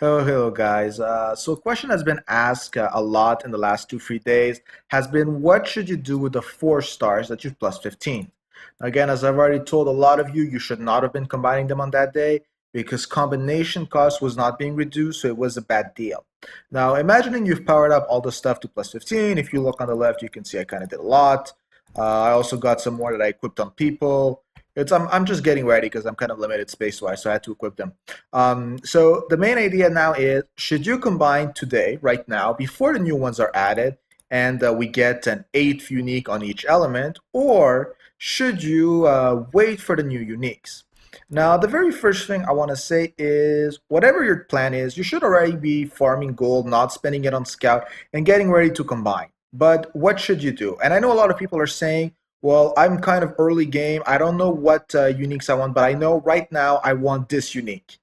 Hello, guys. So a question has been asked a lot in the last 2, 3 days has been what should you do with the 4 stars that you've plus 15? Again, as I've already told a lot of you, you should not have been combining them on that day because combination cost was not being reduced, so it was a bad deal. Now, imagining you've powered up all the stuff to plus 15, if you look on the left, you can see I kind of did a lot. I also got some more that I equipped on people. I'm just getting ready because I'm kind of limited space-wise, so I had to equip them. So the main idea now is, should you combine today, right now, before the new ones are added, and we get an 8th unique on each element, or should you wait for the new uniques? Now, the very first thing I want to say is, whatever your plan is, you should already be farming gold, not spending it on scout, and getting ready to combine. But what should you do? And I know a lot of people are saying, well, I'm kind of early game. I don't know what uniques I want, but I know right now I want this unique.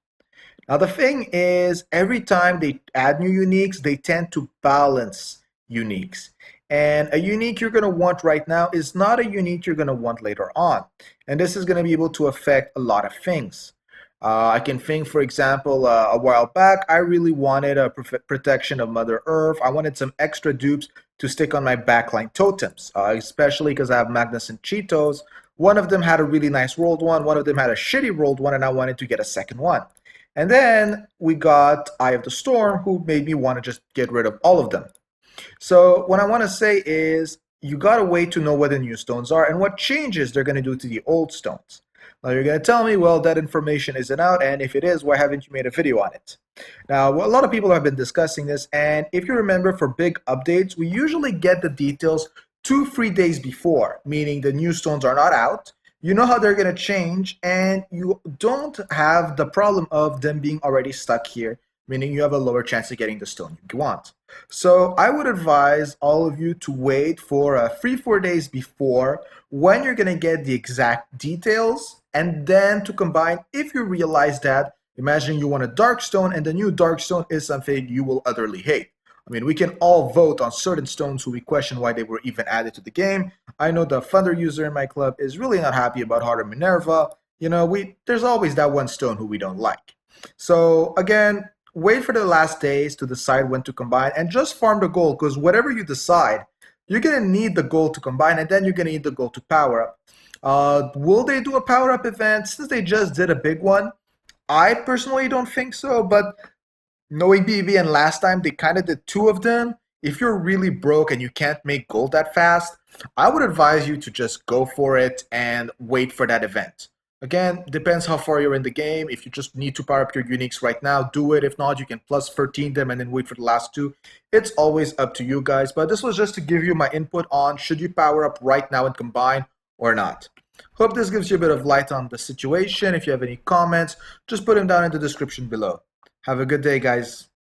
Now, the thing is, every time they add new uniques, they tend to balance uniques. And a unique you're going to want right now is not a unique you're going to want later on. And this is going to be able to affect a lot of things. I can think, for example, a while back, I really wanted a protection of Mother Earth. I wanted some extra dupes to stick on my backline totems, especially because I have Magnus and Cheetos. One of them had a really nice rolled one of them had a shitty rolled one, and I wanted to get a second one. And then we got Eye of the Storm, who made me want to just get rid of all of them. So what I want to say is you got to wait to know what the new stones are and what changes they're going to do to the old stones. Now you're going to tell me, well, that information isn't out, and if it is, why haven't you made a video on it? Now, a lot of people have been discussing this, and if you remember, for big updates, we usually get the details 2, 3 days before, meaning the new stones are not out. You know how they're going to change, and you don't have the problem of them being already stuck here, meaning you have a lower chance of getting the stone you want. So I would advise all of you to wait for 3, 4 days before when you're going to get the exact details, and then to combine if you realize that, imagine you want a dark stone and the new dark stone is something you will utterly hate. I mean, we can all vote on certain stones who we question why they were even added to the game. I know the Thunder user in my club is really not happy about Heart of Minerva. You know, there's always that one stone who we don't like. So again, wait for the last days to decide when to combine and just farm the gold, because whatever you decide, you're going to need the gold to combine, and then you're going to need the gold to power up. Will they do a power up event since they just did a big one? I personally don't think so, but knowing BB and last time they kind of did 2 of them, if you're really broke and you can't make gold that fast, I would advise you to just go for it and wait for that event. Again, depends how far you're in the game. If you just need to power up your uniques right now, do it. If not, you can plus 13 them and then wait for the last 2. It's always up to you guys, but this was just to give you my input on should you power up right now and combine or not. Hope this gives you a bit of light on the situation. If you have any comments, just put them down in the description below. Have a good day, guys.